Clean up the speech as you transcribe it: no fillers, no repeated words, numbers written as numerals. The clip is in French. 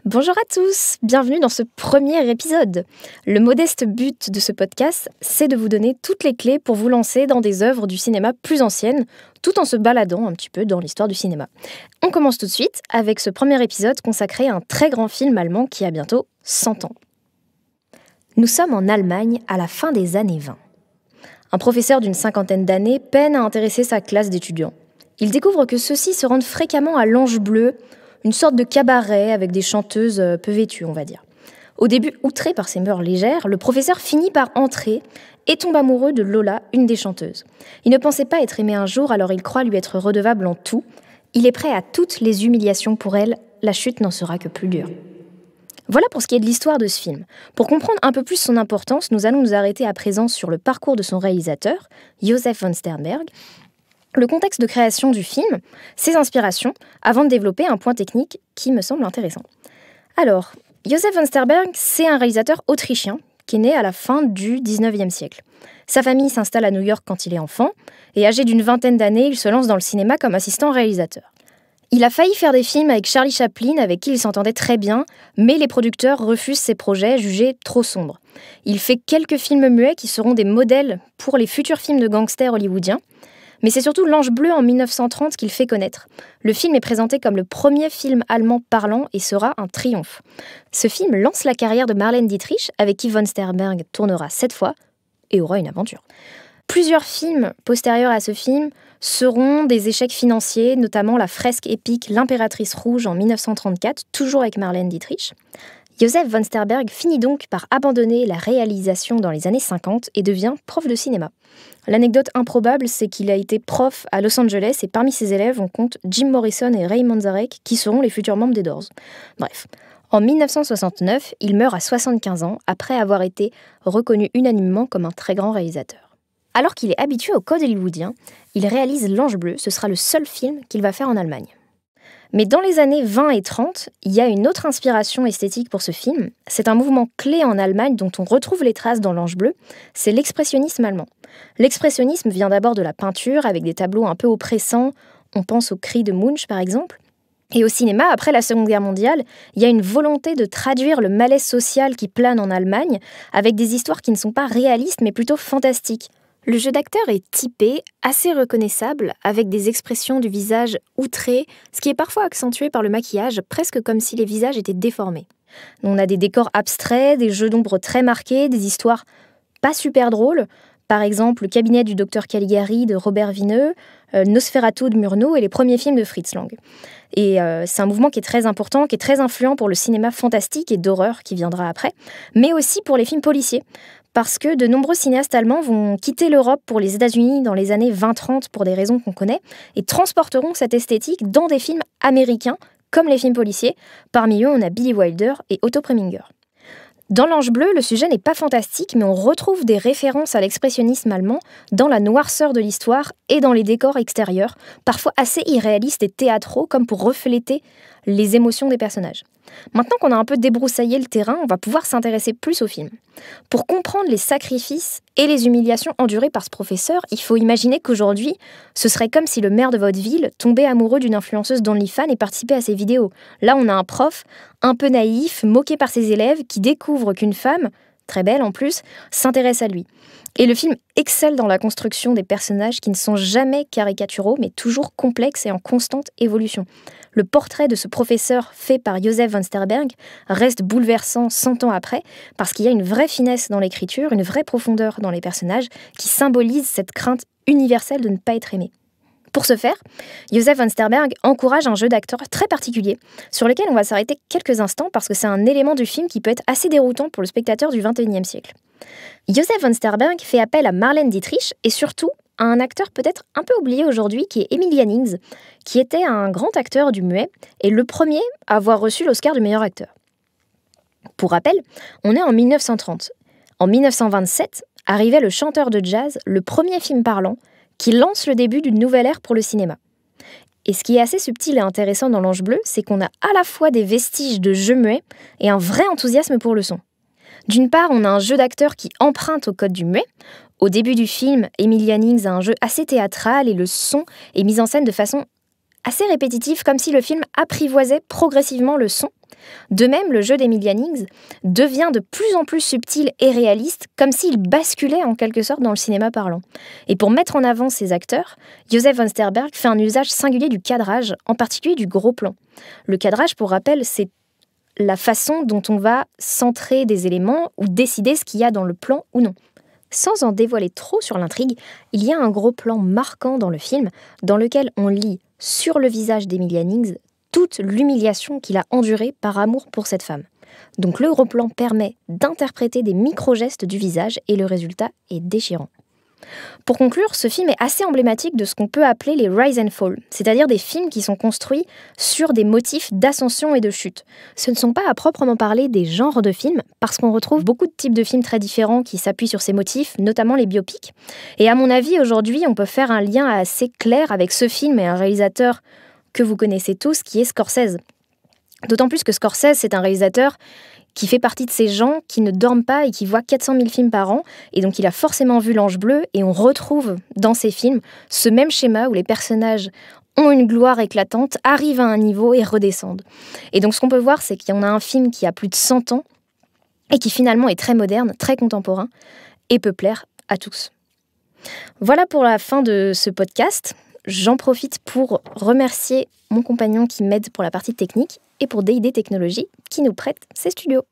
Bonjour à tous, bienvenue dans ce premier épisode. Le modeste but de ce podcast, c'est de vous donner toutes les clés pour vous lancer dans des œuvres du cinéma plus anciennes, tout en se baladant un petit peu dans l'histoire du cinéma. On commence tout de suite avec ce premier épisode consacré à un très grand film allemand qui a bientôt 100 ans. Nous sommes en Allemagne à la fin des années 20. Un professeur d'une cinquantaine d'années peine à intéresser sa classe d'étudiants. Il découvre que ceux-ci se rendent fréquemment à l'Ange Bleu, une sorte de cabaret avec des chanteuses peu vêtues, on va dire. Au début, outré par ses mœurs légères, le professeur finit par entrer et tombe amoureux de Lola, une des chanteuses. Il ne pensait pas être aimé un jour, alors il croit lui être redevable en tout. Il est prêt à toutes les humiliations pour elle, la chute n'en sera que plus dure. Voilà pour ce qui est de l'histoire de ce film. Pour comprendre un peu plus son importance, nous allons nous arrêter à présent sur le parcours de son réalisateur, Josef von Sternberg, le contexte de création du film, ses inspirations, avant de développer un point technique qui me semble intéressant. Alors, Josef von Sternberg, c'est un réalisateur autrichien qui est né à la fin du 19e siècle. Sa famille s'installe à New York quand il est enfant, et âgé d'une vingtaine d'années, il se lance dans le cinéma comme assistant réalisateur. Il a failli faire des films avec Charlie Chaplin, avec qui il s'entendait très bien, mais les producteurs refusent ses projets, jugés trop sombres. Il fait quelques films muets qui seront des modèles pour les futurs films de gangsters hollywoodiens, mais c'est surtout L'Ange Bleu en 1930 qu'il fait connaître. Le film est présenté comme le premier film allemand parlant et sera un triomphe. Ce film lance la carrière de Marlène Dietrich, avec qui von Sternberg tournera 7 fois et aura une aventure. Plusieurs films postérieurs à ce film seront des échecs financiers, notamment la fresque épique L'Impératrice Rouge en 1934, toujours avec Marlène Dietrich. Josef von Sternberg finit donc par abandonner la réalisation dans les années 50 et devient prof de cinéma. L'anecdote improbable, c'est qu'il a été prof à Los Angeles et parmi ses élèves, on compte Jim Morrison et Ray Manzarek, qui seront les futurs membres des Doors. Bref, en 1969, il meurt à 75 ans après avoir été reconnu unanimement comme un très grand réalisateur. Alors qu'il est habitué au code hollywoodien, il réalise L'Ange Bleu, ce sera le seul film qu'il va faire en Allemagne. Mais dans les années 20 et 30, il y a une autre inspiration esthétique pour ce film. C'est un mouvement clé en Allemagne dont on retrouve les traces dans L'Ange Bleu, c'est l'expressionnisme allemand. L'expressionnisme vient d'abord de la peinture, avec des tableaux un peu oppressants, on pense au Cri de Munch par exemple. Et au cinéma, après la Seconde Guerre mondiale, il y a une volonté de traduire le malaise social qui plane en Allemagne, avec des histoires qui ne sont pas réalistes mais plutôt fantastiques. Le jeu d'acteur est typé, assez reconnaissable, avec des expressions du visage outrées, ce qui est parfois accentué par le maquillage, presque comme si les visages étaient déformés. On a des décors abstraits, des jeux d'ombre très marqués, des histoires pas super drôles, par exemple le cabinet du docteur Caligari de Robert Vineux, Nosferatu de Murnau et les premiers films de Fritz Lang. Et c'est un mouvement qui est très important, qui est très influent pour le cinéma fantastique et d'horreur qui viendra après, mais aussi pour les films policiers. Parce que de nombreux cinéastes allemands vont quitter l'Europe pour les États-Unis dans les années 20-30 pour des raisons qu'on connaît, et transporteront cette esthétique dans des films américains, comme les films policiers. Parmi eux, on a Billy Wilder et Otto Preminger. Dans L'Ange Bleu, le sujet n'est pas fantastique, mais on retrouve des références à l'expressionnisme allemand dans la noirceur de l'histoire et dans les décors extérieurs, parfois assez irréalistes et théâtraux, comme pour refléter les émotions des personnages. Maintenant qu'on a un peu débroussaillé le terrain, on va pouvoir s'intéresser plus au film. Pour comprendre les sacrifices et les humiliations endurées par ce professeur, il faut imaginer qu'aujourd'hui, ce serait comme si le maire de votre ville tombait amoureux d'une influenceuse d'OnlyFans et participait à ses vidéos. Là, on a un prof un peu naïf, moqué par ses élèves, qui découvre qu'une femme, très belle en plus, s'intéresse à lui. Et le film excelle dans la construction des personnages qui ne sont jamais caricaturaux, mais toujours complexes et en constante évolution. Le portrait de ce professeur fait par Josef von Sternberg reste bouleversant 100 ans après, parce qu'il y a une vraie finesse dans l'écriture, une vraie profondeur dans les personnages, qui symbolise cette crainte universelle de ne pas être aimé. Pour ce faire, Josef von Sternberg encourage un jeu d'acteurs très particulier, sur lequel on va s'arrêter quelques instants parce que c'est un élément du film qui peut être assez déroutant pour le spectateur du XXIe siècle. Josef von Sternberg fait appel à Marlène Dietrich et surtout à un acteur peut-être un peu oublié aujourd'hui qui est Emil Jannings, qui était un grand acteur du muet et le premier à avoir reçu l'Oscar du meilleur acteur. Pour rappel, on est en 1930. En 1927, arrivait Le Chanteur de jazz, le premier film parlant, qui lance le début d'une nouvelle ère pour le cinéma. Et ce qui est assez subtil et intéressant dans L'Ange Bleu, c'est qu'on a à la fois des vestiges de jeu muet et un vrai enthousiasme pour le son. D'une part, on a un jeu d'acteurs qui emprunte au code du muet. Au début du film, Emil Jannings a un jeu assez théâtral et le son est mis en scène de façon assez répétitive, comme si le film apprivoisait progressivement le son. De même, le jeu d'Emilia Nings devient de plus en plus subtil et réaliste, comme s'il basculait en quelque sorte dans le cinéma parlant. Et pour mettre en avant ses acteurs, Josef von Sterberg fait un usage singulier du cadrage, en particulier du gros plan. Le cadrage, pour rappel, c'est la façon dont on va centrer des éléments ou décider ce qu'il y a dans le plan ou non. Sans en dévoiler trop sur l'intrigue, il y a un gros plan marquant dans le film, dans lequel on lit sur le visage d'Emilia Nings toute l'humiliation qu'il a endurée par amour pour cette femme. Donc le gros plan permet d'interpréter des micro-gestes du visage et le résultat est déchirant. Pour conclure, ce film est assez emblématique de ce qu'on peut appeler les rise and fall, c'est-à-dire des films qui sont construits sur des motifs d'ascension et de chute. Ce ne sont pas à proprement parler des genres de films, parce qu'on retrouve beaucoup de types de films très différents qui s'appuient sur ces motifs, notamment les biopics. Et à mon avis, aujourd'hui, on peut faire un lien assez clair avec ce film et un réalisateur que vous connaissez tous, qui est Scorsese. D'autant plus que Scorsese, c'est un réalisateur qui fait partie de ces gens qui ne dorment pas et qui voient 400 000 films par an. Et donc, il a forcément vu L'Ange bleu. Et on retrouve dans ces films ce même schéma où les personnages ont une gloire éclatante, arrivent à un niveau et redescendent. Et donc, ce qu'on peut voir, c'est qu'il y en a un film qui a plus de 100 ans et qui finalement est très moderne, très contemporain et peut plaire à tous. Voilà pour la fin de ce podcast. J'en profite pour remercier mon compagnon qui m'aide pour la partie technique et pour D&D Technologies qui nous prête ses studios.